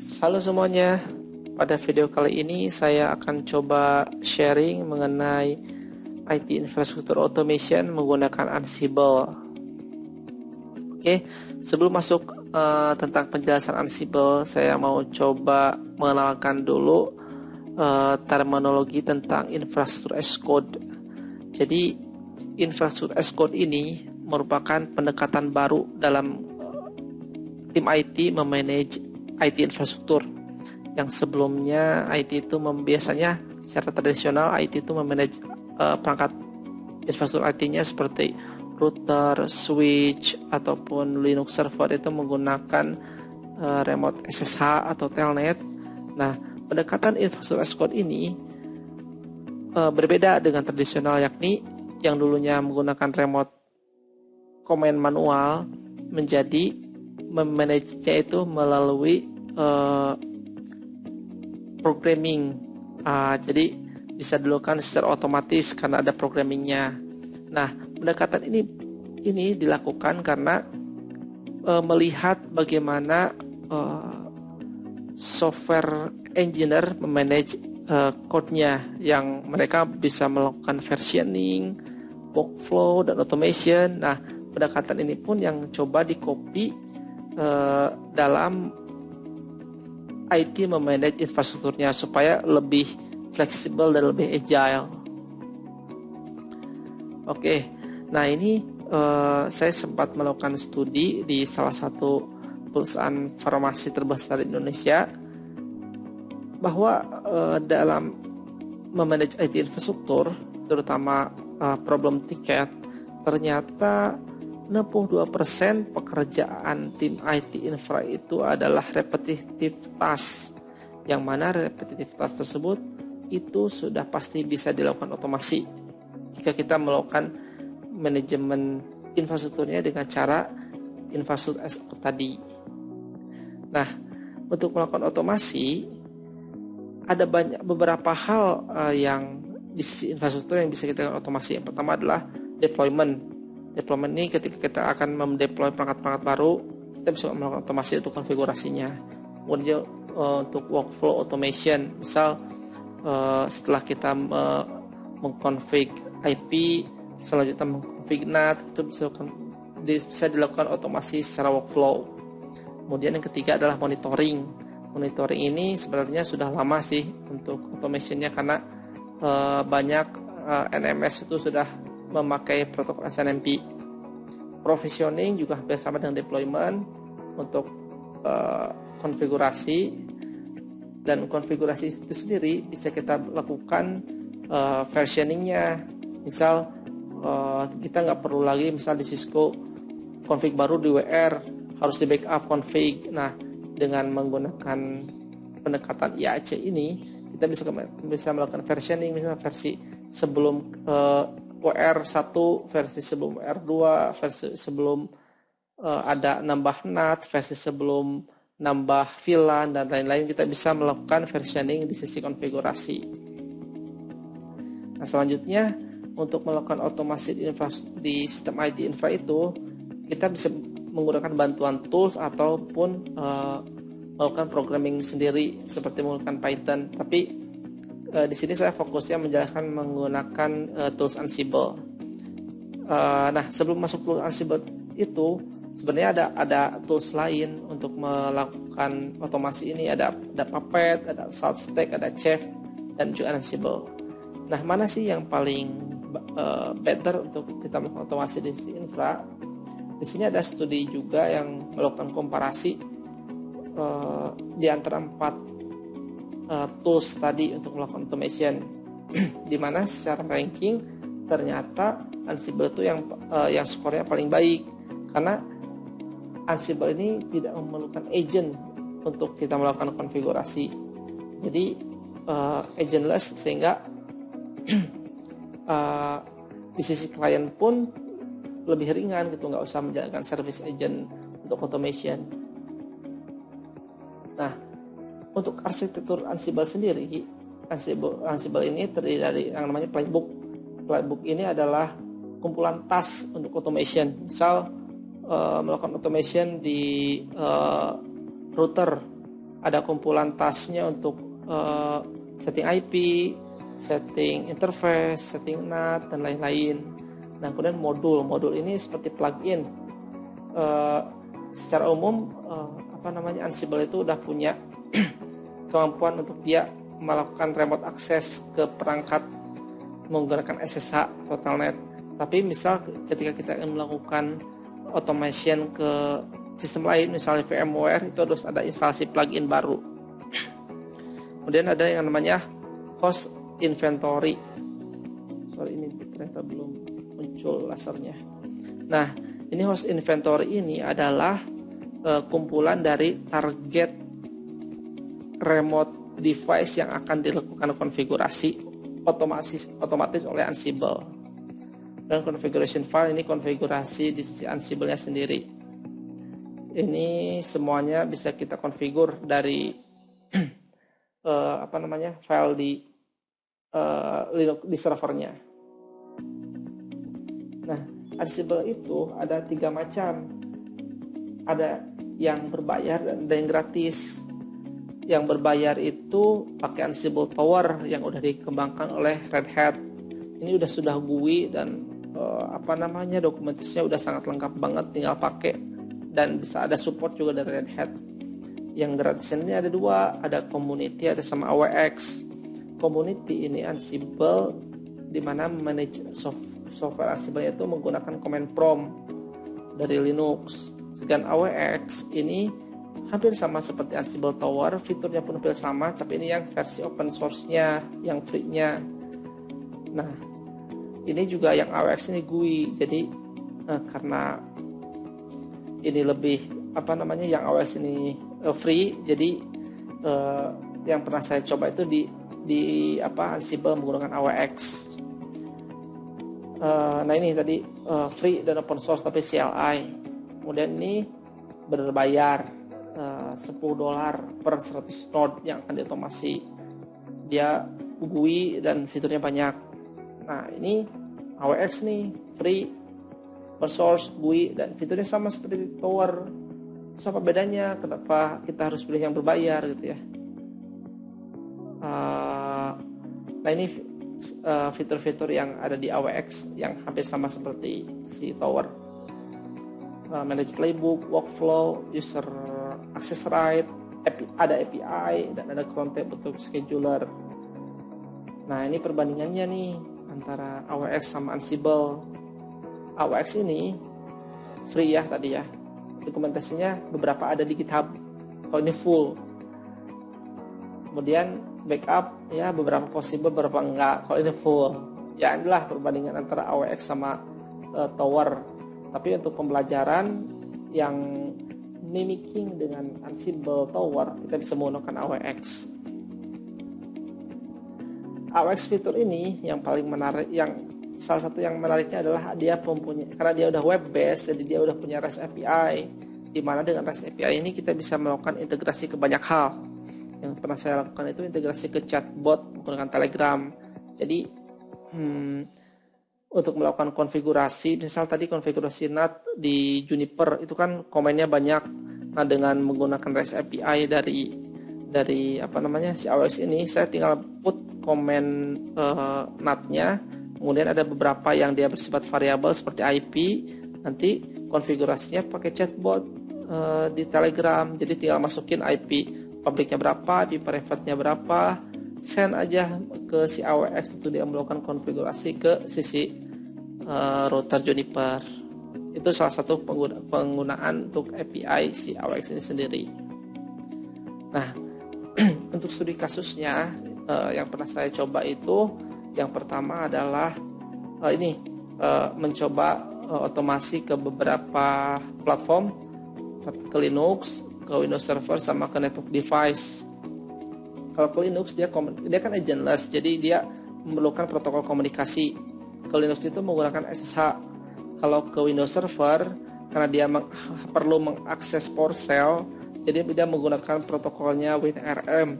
Halo semuanya, pada video kali ini saya akan coba sharing mengenai IT infrastruktur automation menggunakan Ansible. Oke, sebelum masuk tentang penjelasan Ansible, saya mau coba mengenalkan dulu terminologi tentang infrastruktur as code. Jadi, infrastruktur as code ini merupakan pendekatan baru dalam tim IT memanage IT infrastruktur. Yang sebelumnya IT itu biasanya secara tradisional IT itu memanage perangkat infrastruktur IT-nya seperti router, switch ataupun Linux server itu menggunakan remote SSH atau telnet. Nah, pendekatan infrastruktur as code ini berbeda dengan tradisional, yakni yang dulunya menggunakan remote command manual menjadi memanage-nya itu melalui programming. Jadi bisa dilakukan secara otomatis karena ada programmingnya. Nah, pendekatan ini dilakukan karena melihat bagaimana software engineer memanage code-nya, yang mereka bisa melakukan versioning, workflow, dan automation. Nah, pendekatan ini pun yang coba di-copy dalam IT memanage infrastrukturnya supaya lebih fleksibel dan lebih agile. Oke, nah ini saya sempat melakukan studi di salah satu perusahaan farmasi terbesar di Indonesia bahwa dalam memanage IT infrastruktur, terutama problem tiket, ternyata 62% pekerjaan tim IT infra itu adalah repetitive task, yang mana repetitive task tersebut itu sudah pasti bisa dilakukan otomasi jika kita melakukan manajemen infrastrukturnya dengan cara infrastruktur as code tadi. Nah, untuk melakukan otomasi ada beberapa hal yang di sisi infrastruktur yang bisa kita lakukan otomasi. Yang pertama adalah deployment. Deployment ini ketika kita akan mendeploy perangkat-perangkat baru, kita bisa melakukan otomasi untuk konfigurasinya. Kemudian untuk workflow automation, misal setelah kita mengkonfig IP, selanjutnya mengkonfig NAT, itu bisa dilakukan otomasi secara workflow. Kemudian yang ketiga adalah monitoring. Monitoring ini sebenarnya sudah lama sih untuk automationnya, karena banyak NMS itu sudah memakai protokol SNMP. Provisioning juga hampir sama dengan deployment untuk konfigurasi, dan konfigurasi itu sendiri bisa kita lakukan versioningnya. Misal kita nggak perlu lagi misal di Cisco config baru di WR harus di backup config. Nah, dengan menggunakan pendekatan IAC ini kita bisa melakukan versioning, misalnya versi sebelum WR1, versi sebelum WR2, versi sebelum ada nambah NAT, versi sebelum nambah VLAN, dan lain-lain. Kita bisa melakukan versioning di sisi konfigurasi. Nah, selanjutnya untuk melakukan otomasi di sistem IT infra itu, kita bisa menggunakan bantuan tools ataupun melakukan programming sendiri seperti menggunakan Python. Tapi di sini saya fokusnya menjelaskan menggunakan tools Ansible. Nah, sebelum masuk tools Ansible itu sebenarnya ada tools lain untuk melakukan otomasi ini. Ada Puppet, ada SaltStack, ada Chef, dan juga Ansible. Nah, mana sih yang paling better untuk kita melakukan otomasi di sisi infra? Di sini ada studi juga yang melakukan komparasi di antara 4 tools tadi untuk melakukan automation, di mana secara ranking ternyata Ansible itu yang skornya paling baik, karena Ansible ini tidak memerlukan agent untuk kita melakukan konfigurasi. Jadi agentless, sehingga di sisi klien pun lebih ringan gitu, nggak usah menjalankan service agent untuk automation. Nah, untuk arsitektur Ansible sendiri, Ansible ini terdiri dari yang namanya playbook. Playbook ini adalah kumpulan task untuk automation. Misal melakukan automation di router, ada kumpulan tasknya untuk setting IP, setting interface, setting NAT, dan lain-lain. Nah, kemudian modul ini seperti plugin. Secara umum Ansible itu udah punya kemampuan untuk dia melakukan remote access ke perangkat menggunakan SSH Totalnet. Tapi misal ketika kita ingin melakukan automation ke sistem lain, misalnya VMware, itu harus ada instalasi plugin baru. Kemudian ada yang namanya host inventory. Sorry, ini ternyata belum muncul lasernya. Nah, ini host inventory ini adalah kumpulan dari target remote device yang akan dilakukan konfigurasi otomatis oleh Ansible. Dan configuration file ini konfigurasi di sisi Ansible-nya sendiri. Ini semuanya bisa kita konfigur dari file di Linux di servernya. Nah, Ansible itu ada 3 macam. Ada yang berbayar dan ada yang gratis. Yang berbayar itu pakai Ansible Tower yang udah dikembangkan oleh Red Hat. Ini sudah GUI dan dokumentasinya udah sangat lengkap banget, tinggal pakai dan bisa ada support juga dari Red Hat. Yang gratis ini ada 2, ada Community, ada sama AWX. Community ini Ansible di mana manage software Ansible itu menggunakan command prompt dari Linux. Sedangkan AWX ini hampir sama seperti Ansible Tower, fiturnya pun hampir sama, tapi ini yang versi open source-nya, yang free-nya. Nah, ini juga yang AWX ini GUI, jadi karena ini lebih yang AWX ini free, jadi yang pernah saya coba itu di Ansible menggunakan AWX. Nah, ini tadi free dan open source tapi CLI. Kemudian ini berbayar $10 per 100 node yang akan diotomasi. Dia GUI dan fiturnya banyak. Nah, ini AWX nih, free, open source, GUI, dan fiturnya sama seperti Tower. Terus apa bedanya? Kenapa kita harus pilih yang berbayar gitu ya? Nah, ini fitur-fitur yang ada di AWX yang hampir sama seperti si Tower. Manage playbook, workflow, user access right, ada API, dan ada konten bentuk scheduler. Nah, ini perbandingannya nih antara AWX sama Ansible. AWX ini free ya tadi ya. Dokumentasinya beberapa ada di GitHub. Kalau ini full. Kemudian backup ya beberapa possible, beberapa enggak. Kalau ini full. Ya inilah perbandingan antara AWX sama Tower. Tapi untuk pembelajaran yang mimicking dengan Ansible Tower, kita bisa menggunakan AWX. AWX fitur ini yang paling menarik, salah satu yang menariknya adalah dia karena dia udah web based, jadi dia udah punya REST API, di mana dengan REST API ini kita bisa melakukan integrasi ke banyak hal. Yang pernah saya lakukan itu integrasi ke chatbot menggunakan Telegram. Jadi untuk melakukan konfigurasi, misal tadi konfigurasi NAT di Juniper itu kan komennya banyak. Nah, dengan menggunakan REST API dari si AWS ini, saya tinggal put komen NAT-nya. Kemudian ada beberapa yang dia bersifat variabel seperti IP. Nanti konfigurasinya pakai chatbot di Telegram. Jadi tinggal masukin IP publiknya berapa, IP private-nya berapa, send aja ke si AWX itu dia melakukan konfigurasi ke sisi router Juniper. Itu salah satu penggunaan untuk API si AWX ini sendiri. Nah, untuk studi kasusnya yang pernah saya coba itu, yang pertama adalah mencoba otomasi ke beberapa platform, ke Linux, ke Windows Server, sama ke network device. Kalau ke Linux dia kan agentless, jadi dia memerlukan protokol komunikasi. Ke Linux itu menggunakan SSH. Kalau ke Windows Server, karena dia perlu mengakses PowerShell, jadi dia menggunakan protokolnya WinRM.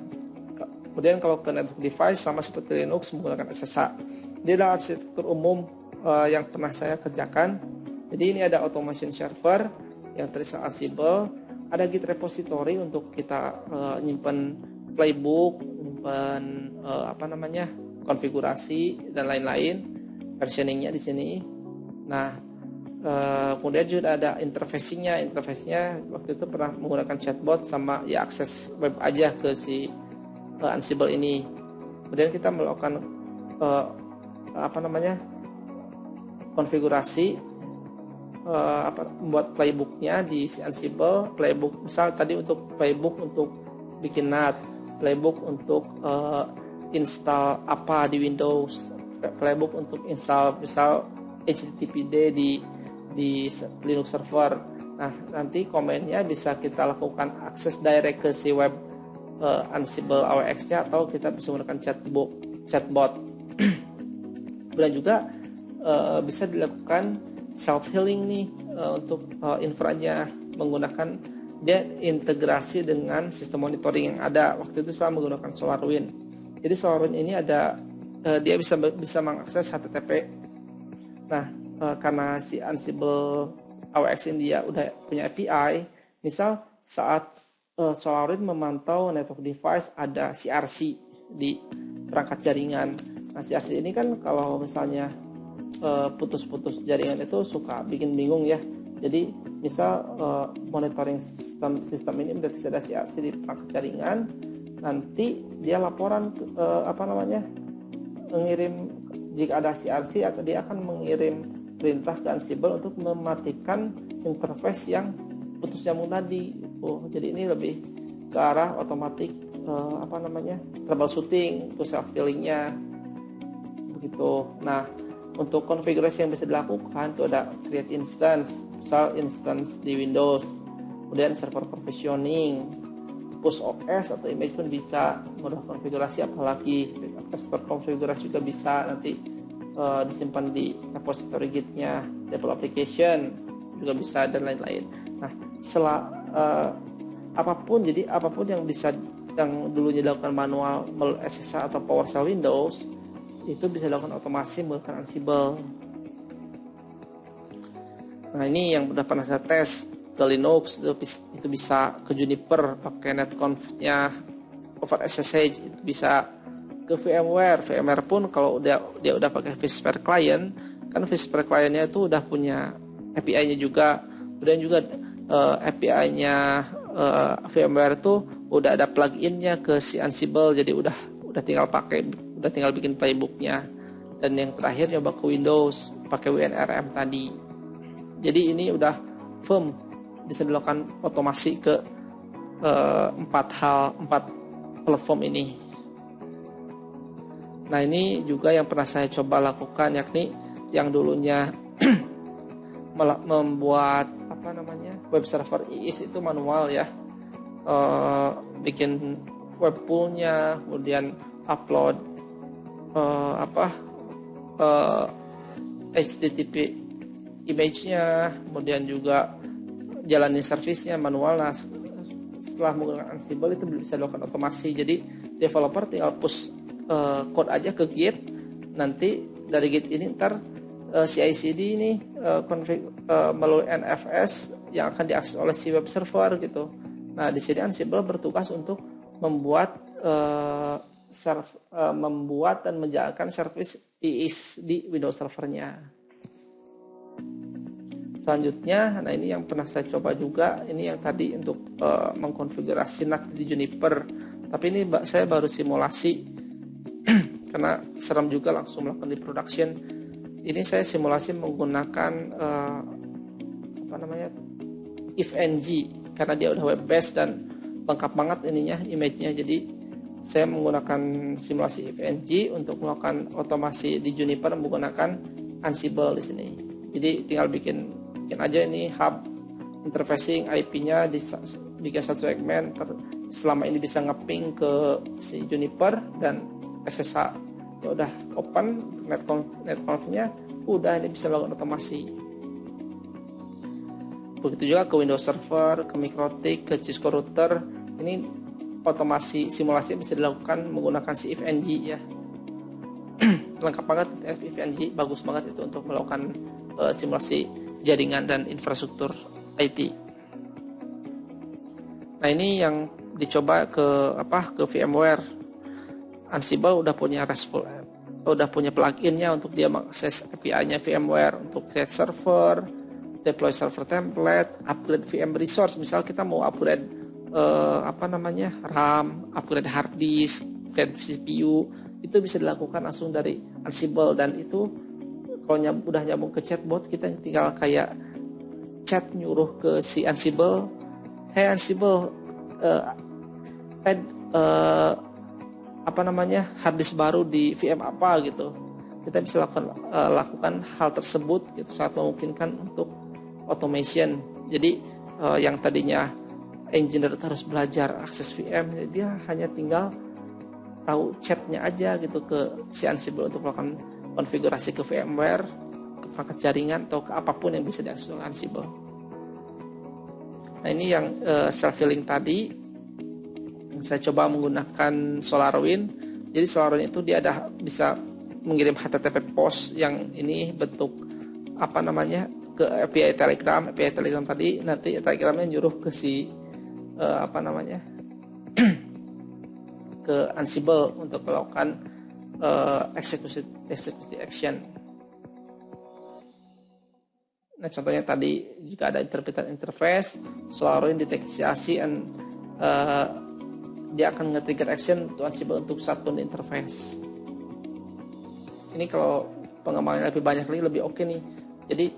Kemudian kalau ke network device sama seperti Linux menggunakan SSH. Dia adalah arsitektur umum yang pernah saya kerjakan. Jadi ini ada automation server yang terinstall Ansible, ada Git repository untuk kita nyimpen playbook, nyimpen konfigurasi dan lain-lain, versioningnya di sini. Nah, kemudian juga ada interfacingnya waktu itu pernah menggunakan chatbot sama ya akses web aja ke si Ansible ini. Kemudian kita melakukan konfigurasi membuat playbooknya di si Ansible. Playbook misal tadi untuk playbook untuk bikin NAT, playbook untuk install apa di Windows, playbook untuk install misal HTTPD di Linux server. Nah, nanti komennya bisa kita lakukan akses direct ke si web Ansible AWX-nya, atau kita bisa menggunakan chatbot. Dan juga bisa dilakukan self healing nih untuk inferanya, menggunakan dia integrasi dengan sistem monitoring yang ada. Waktu itu saya menggunakan SolarWinds. Jadi SolarWinds ini ada dia bisa mengakses HTTP. Nah, karena si Ansible AWX ini dia udah punya API, misal saat SolarWinds memantau network device ada CRC di perangkat jaringan. Nah, CRC ini kan kalau misalnya putus-putus jaringan itu suka bikin bingung ya. Jadi misal monitoring sistem ini mendeteksi ada CRC di perangkat jaringan, nanti dia laporan mengirim jika ada CRC, atau dia akan mengirim perintah ke Ansible untuk mematikan interface yang putus nyambung tadi. Jadi ini lebih ke arah otomatis troubleshooting, to self healingnya begitu. Nah, untuk konfigurasi yang bisa dilakukan itu ada create instance, misal instance di Windows, kemudian server provisioning, push OS atau image pun bisa, mode konfigurasi apalagi store konfigurasi juga bisa nanti disimpan di repository Git-nya, develop application juga bisa dan lain-lain. Nah, apapun yang dulunya dilakukan manual melalui SSH atau PowerShell Windows itu bisa dilakukan otomasi menggunakan Ansible. Nah, ini yang udah pernah saya tes ke Linux itu bisa, ke Juniper pakai netconf-nya over SSH itu bisa, ke VMware pun kalau dia udah pakai vSphere client, kan vSphere client-nya itu udah punya API-nya juga. Kemudian juga API-nya VMware itu udah ada plugin-nya ke si Ansible, jadi udah tinggal bikin playbook-nya. Dan yang terakhir nyoba ke Windows pakai WinRM tadi. Jadi ini udah firm, bisa dilakukan otomasi ke 4 platform ini. Nah, ini juga yang pernah saya coba lakukan, yakni yang dulunya membuat web server IIS itu manual ya, bikin web pool-nya, kemudian upload HTTP image-nya, kemudian juga jalanin service-nya manual. Nah, setelah menggunakan Ansible itu bisa dilakukan otomasi. Jadi developer tinggal push code aja ke Git, nanti dari Git ini ntar CI/CD ini melalui NFS yang akan diakses oleh si web server gitu. Nah, di sini Ansible bertugas untuk membuat dan menjalankan service IIS di Windows servernya. Selanjutnya, nah ini yang pernah saya coba juga, ini yang tadi untuk mengkonfigurasi NAT di Juniper. Tapi ini saya baru simulasi karena serem juga langsung melakukan di production. Ini saya simulasi menggunakan ifng, karena dia udah web based dan lengkap banget ininya, image-nya. Jadi saya menggunakan simulasi ifng untuk melakukan otomasi di Juniper menggunakan Ansible di sini. Jadi tinggal bikin aja ini hub interfacing, IP-nya bikin satu segmen, selama ini bisa ngeping ke si Juniper dan SSH. Ya udah open netconf-nya, udah ini bisa melakukan otomasi. Begitu juga ke Windows Server, ke MikroTik, ke Cisco Router. Ini otomasi simulasi bisa dilakukan menggunakan si ifng ya. Lengkap banget ifng, bagus banget itu untuk melakukan simulasi jaringan dan infrastruktur IT. Nah, ini yang dicoba ke VMware. Ansible udah punya RESTful, udah punya pluginnya untuk dia mengakses API-nya VMware untuk create server, deploy server template, upgrade VM resource. Misal kita mau upgrade RAM, upgrade hard disk, upgrade CPU, itu bisa dilakukan langsung dari Ansible. Dan itu kalau udah nyambung ke chatbot, kita tinggal kayak chat nyuruh ke si Ansible, hey Ansible, add hard disk baru di VM apa gitu. Kita bisa lakukan hal tersebut gitu, sangat memungkinkan untuk automation. Jadi yang tadinya engineer harus belajar akses VM, dia hanya tinggal tahu chatnya aja gitu ke si Ansible untuk melakukan konfigurasi ke VMware, ke perangkat jaringan atau ke apapun yang bisa diakses oleh Ansible. Nah, ini yang self-healing tadi. Saya coba menggunakan SolarWinds. Jadi SolarWinds itu dia bisa mengirim HTTP post yang ini bentuk ke API Telegram. API Telegram tadi nanti Telegramnya nyuruh ke si ke Ansible untuk melakukan eksekusi action. Nah, contohnya tadi juga ada interface, SolarWinds deteksi dia akan nge-trigger action to Ansible untuk satu interface. Ini kalau pengembangannya lebih banyak lagi lebih oke nih. Jadi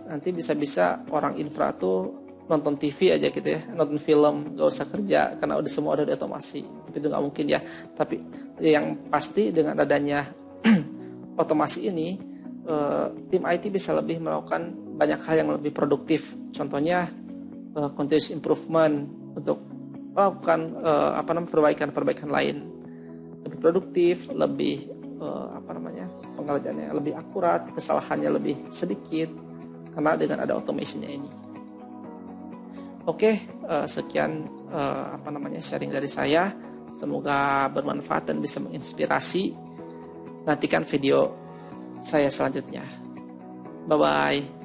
nanti bisa orang infra tuh nonton TV aja gitu ya, nonton film, gak usah kerja karena semua udah otomasi. Tapi itu nggak mungkin ya. Tapi yang pasti dengan adanya otomasi ini, tim IT bisa lebih melakukan banyak hal yang lebih produktif. Contohnya continuous improvement untuk melakukan perbaikan lain, lebih produktif, lebih pengerjaannya lebih akurat, kesalahannya lebih sedikit karena dengan ada automationnya ini. Oke, sekian sharing dari saya. Semoga bermanfaat dan bisa menginspirasi. Nantikan video saya selanjutnya. Bye bye.